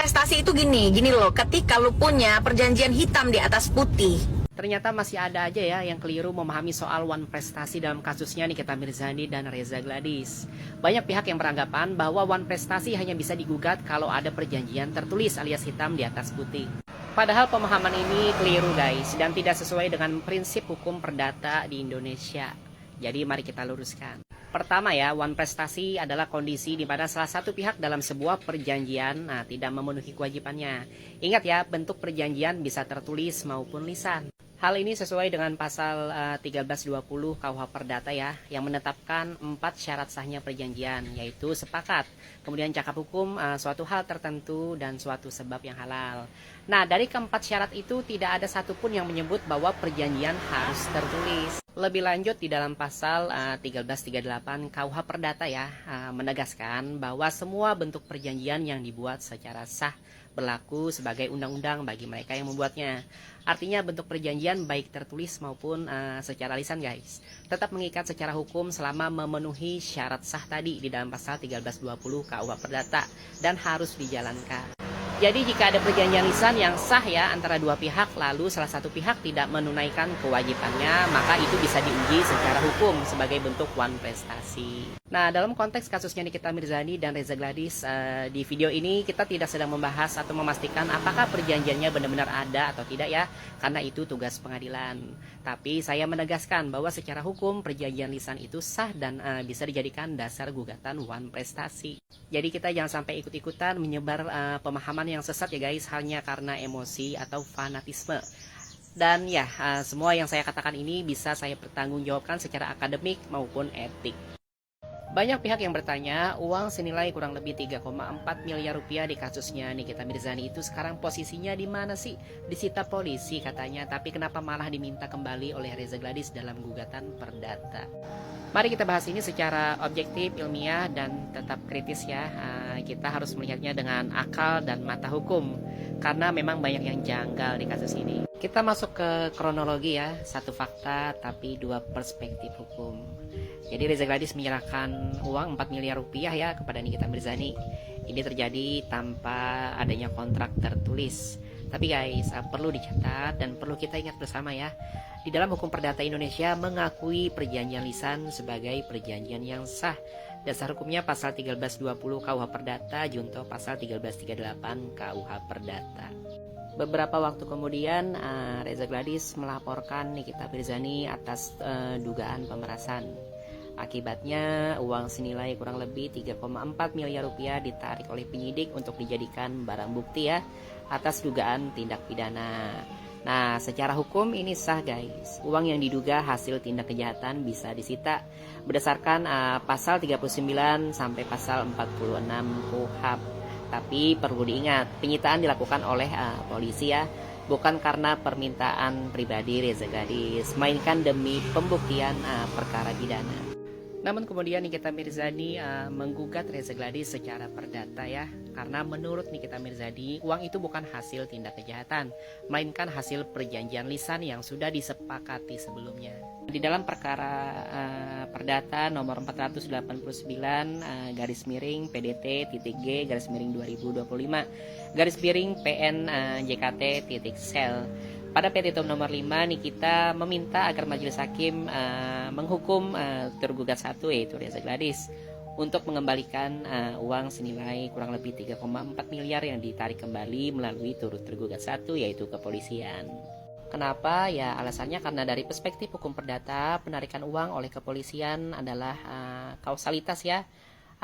prestasi itu gini loh, ketika lu punya perjanjian hitam di atas putih. Ternyata masih ada aja ya yang keliru memahami soal One Prestasi dalam kasusnya Nikita Mirzani dan Reza Gladys. Banyak pihak yang beranggapan bahwa One Prestasi hanya bisa digugat kalau ada perjanjian tertulis alias hitam di atas putih. Padahal pemahaman ini keliru guys, dan tidak sesuai dengan prinsip hukum perdata di Indonesia. Jadi mari kita luruskan. Pertama ya, One Prestasi adalah kondisi di mana salah satu pihak dalam sebuah perjanjian tidak memenuhi kewajibannya. Ingat ya, bentuk perjanjian bisa tertulis maupun lisan. Hal ini sesuai dengan pasal 1320 KUH Perdata ya, yang menetapkan 4 syarat sahnya perjanjian, yaitu sepakat, kemudian cakap hukum, suatu hal tertentu, dan suatu sebab yang halal. Nah, dari keempat syarat itu tidak ada satupun yang menyebut bahwa perjanjian harus tertulis. Lebih lanjut di dalam pasal 1338 KUH Perdata ya, menegaskan bahwa semua bentuk perjanjian yang dibuat secara sah berlaku sebagai undang-undang bagi mereka yang membuatnya. Artinya bentuk perjanjian baik tertulis maupun secara lisan guys, tetap mengikat secara hukum selama memenuhi syarat sah tadi di dalam pasal 1320 KUH Perdata dan harus dijalankan. Jadi jika ada perjanjian lisan yang sah ya antara dua pihak, lalu salah satu pihak tidak menunaikan kewajibannya, maka itu bisa diuji secara hukum sebagai bentuk One Prestasi. Nah, dalam konteks kasusnya Nikita Mirzani dan Reza Gladys, di video ini kita tidak sedang membahas atau memastikan apakah perjanjiannya benar-benar ada atau tidak ya, karena itu tugas pengadilan. Tapi saya menegaskan bahwa secara hukum perjanjian lisan itu sah dan bisa dijadikan dasar gugatan One Prestasi. Jadi kita jangan sampai ikut-ikutan menyebar pemahaman yang sesat ya guys, hanya karena emosi atau fanatisme. Dan ya, semua yang saya katakan ini bisa saya pertanggungjawabkan secara akademik maupun etik. Banyak pihak yang bertanya, uang senilai kurang lebih 3,4 miliar rupiah di kasusnya Nikita Mirzani itu sekarang posisinya di mana sih? Disita polisi katanya, tapi kenapa malah diminta kembali oleh Reza Gladys dalam gugatan perdata? Mari kita bahas ini secara objektif, ilmiah, dan tetap kritis ya. Kita harus melihatnya dengan akal dan mata hukum, karena memang banyak yang janggal di kasus ini. Kita masuk ke kronologi ya, satu fakta tapi dua perspektif hukum. Jadi Reza Gladys menyerahkan uang 4 miliar rupiah ya kepada Nikita Mirzani. Ini terjadi tanpa adanya kontrak tertulis. Tapi guys, perlu dicatat dan perlu kita ingat bersama ya. Di dalam hukum perdata Indonesia mengakui perjanjian lisan sebagai perjanjian yang sah. Dasar hukumnya pasal 1320 KUH Perdata junto pasal 1338 KUH Perdata. Beberapa waktu kemudian Reza Gladys melaporkan Nikita Mirzani atas dugaan pemerasan. Akibatnya uang senilai kurang lebih 3,4 miliar rupiah ditarik oleh penyidik untuk dijadikan barang bukti ya atas dugaan tindak pidana. Nah, secara hukum ini sah guys. Uang yang diduga hasil tindak kejahatan bisa disita berdasarkan pasal 39 sampai pasal 46 KUHP. Tapi perlu diingat, penyitaan dilakukan oleh polisi ya, bukan karena permintaan pribadi Reza Gladys, melainkan demi pembuktian perkara pidana. Namun kemudian Nikita Mirzani menggugat Reza Gladys secara perdata ya, karena menurut Nikita Mirzani uang itu bukan hasil tindak kejahatan, melainkan hasil perjanjian lisan yang sudah disepakati sebelumnya. Di dalam perkara perdata nomor 489 garis miring PDT titik G garis miring 2025 garis miring PN JKT titik sel. Pada petitum nomor 5, Nikita meminta agar majelis hakim menghukum tergugat satu yaitu Reza Gladys untuk mengembalikan uang senilai kurang lebih 3,4 miliar yang ditarik kembali melalui turut tergugat satu yaitu kepolisian. Kenapa? Ya alasannya karena dari perspektif hukum perdata penarikan uang oleh kepolisian adalah kausalitas ya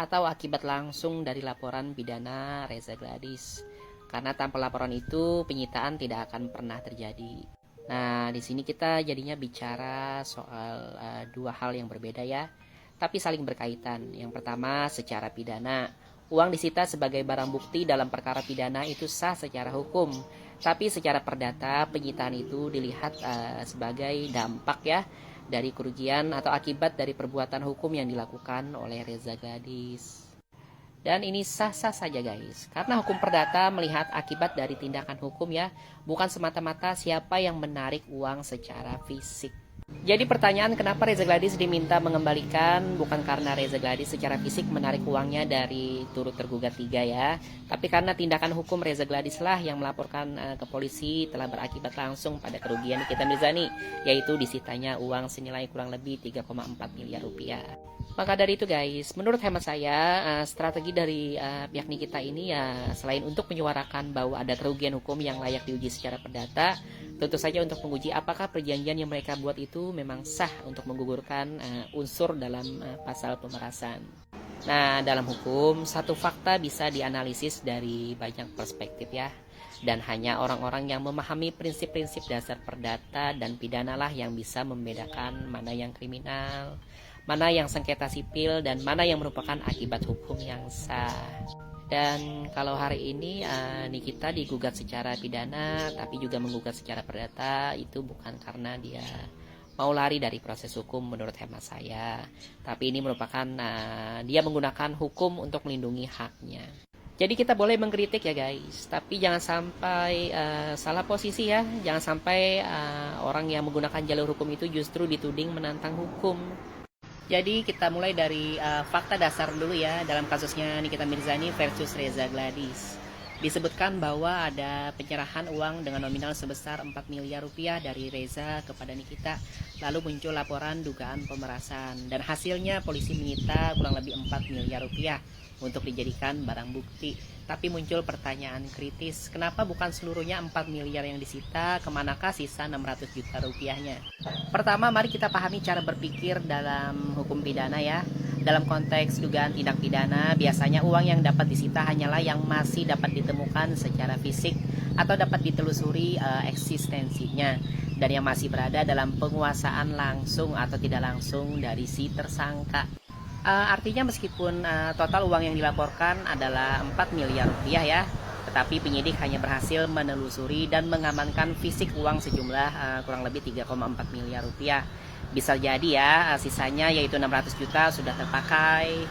atau akibat langsung dari laporan pidana Reza Gladys. Karena tanpa laporan itu penyitaan tidak akan pernah terjadi. Nah, di sini kita jadinya bicara soal dua hal yang berbeda ya, tapi saling berkaitan. Yang pertama, secara pidana, uang disita sebagai barang bukti dalam perkara pidana itu sah secara hukum. Tapi secara perdata, penyitaan itu dilihat sebagai dampak ya dari kerugian atau akibat dari perbuatan hukum yang dilakukan oleh Reza Gladys. Dan ini sah-sah saja guys, karena hukum perdata melihat akibat dari tindakan hukum ya, bukan semata-mata siapa yang menarik uang secara fisik. Jadi pertanyaan kenapa Reza Gladys diminta mengembalikan bukan karena Reza Gladys secara fisik menarik uangnya dari turut tergugat 3 ya, tapi karena tindakan hukum Reza Gladys lah yang melaporkan ke polisi telah berakibat langsung pada kerugian Nikita Mirzani, yaitu disitanya uang senilai kurang lebih 3,4 miliar rupiah. Maka dari itu guys, menurut hemat saya strategi dari pihak Nikita ini ya selain untuk menyuarakan bahwa ada kerugian hukum yang layak diuji secara perdata, tentu saja untuk menguji apakah perjanjian yang mereka buat itu memang sah untuk menggugurkan unsur dalam pasal pemerasan. Nah, dalam hukum, satu fakta bisa dianalisis dari banyak perspektif ya. Dan hanya orang-orang yang memahami prinsip-prinsip dasar perdata dan pidana lah yang bisa membedakan mana yang kriminal, mana yang sengketa sipil, dan mana yang merupakan akibat hukum yang sah. Dan kalau hari ini Nikita digugat secara pidana tapi juga menggugat secara perdata, itu bukan karena dia mau lari dari proses hukum menurut hemat saya, tapi ini merupakan dia menggunakan hukum untuk melindungi haknya. Jadi kita boleh mengkritik ya guys, tapi jangan sampai salah posisi ya, jangan sampai orang yang menggunakan jalur hukum itu justru dituding menantang hukum. Jadi kita mulai dari fakta dasar dulu ya dalam kasusnya Nikita Mirzani versus Reza Gladys. Disebutkan bahwa ada penyerahan uang dengan nominal sebesar 4 miliar rupiah dari Reza kepada Nikita. Lalu muncul laporan dugaan pemerasan dan hasilnya polisi menyita kurang lebih 4 miliar rupiah untuk dijadikan barang bukti. Tapi muncul pertanyaan kritis, kenapa bukan seluruhnya 4 miliar yang disita, kemanakah sisa 600 juta rupiahnya? Pertama, mari kita pahami cara berpikir dalam hukum pidana ya. Dalam konteks dugaan tindak pidana, biasanya uang yang dapat disita hanyalah yang masih dapat ditemukan secara fisik atau dapat ditelusuri eksistensinya, dan yang masih berada dalam penguasaan langsung atau tidak langsung dari si tersangka. Artinya meskipun total uang yang dilaporkan adalah 4 miliar rupiah ya, tetapi penyidik hanya berhasil menelusuri dan mengamankan fisik uang sejumlah kurang lebih 3,4 miliar rupiah. Bisa jadi ya sisanya yaitu 600 juta sudah terpakai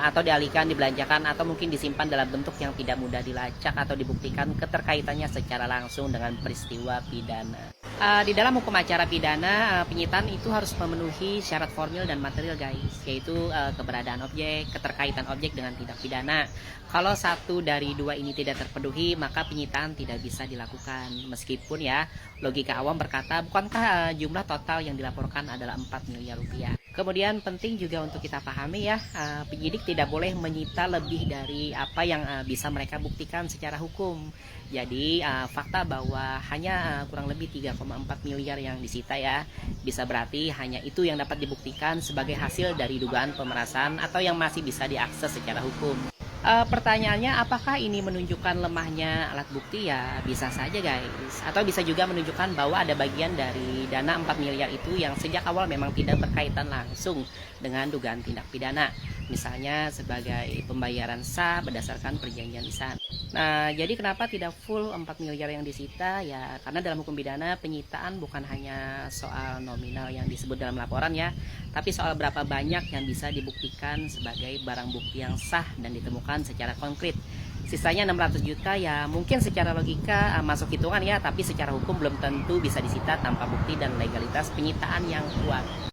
atau dialihkan, dibelanjakan, atau mungkin disimpan dalam bentuk yang tidak mudah dilacak atau dibuktikan keterkaitannya secara langsung dengan peristiwa pidana. Di dalam hukum acara pidana, penyitaan itu harus memenuhi syarat formil dan material guys, yaitu keberadaan objek, keterkaitan objek dengan tindak pidana. Kalau satu dari dua ini tidak terpenuhi, maka penyitaan tidak bisa dilakukan. Meskipun ya, logika awam berkata, bukankah jumlah total yang dilaporkan adalah 4 miliar rupiah. Kemudian penting juga untuk kita pahami ya, penyidik tidak boleh menyita lebih dari apa yang bisa mereka buktikan secara hukum. Jadi fakta bahwa hanya kurang lebih 3,4 miliar yang disita ya, bisa berarti hanya itu yang dapat dibuktikan sebagai hasil dari dugaan pemerasan atau yang masih bisa diakses secara hukum. Pertanyaannya, apakah ini menunjukkan lemahnya alat bukti? Ya bisa saja guys, atau bisa juga menunjukkan bahwa ada bagian dari dana 4 miliar itu yang sejak awal memang tidak berkaitan langsung dengan dugaan tindak pidana, misalnya sebagai pembayaran sah berdasarkan perjanjian lisan. Nah, jadi kenapa tidak full 4 miliar yang disita? Ya karena dalam hukum pidana penyitaan bukan hanya soal nominal yang disebut dalam laporan ya, tapi soal berapa banyak yang bisa dibuktikan sebagai barang bukti yang sah dan ditemukan secara konkret. Sisanya 600 juta ya mungkin secara logika masuk hitungan ya, tapi secara hukum belum tentu bisa disita tanpa bukti dan legalitas penyitaan yang kuat.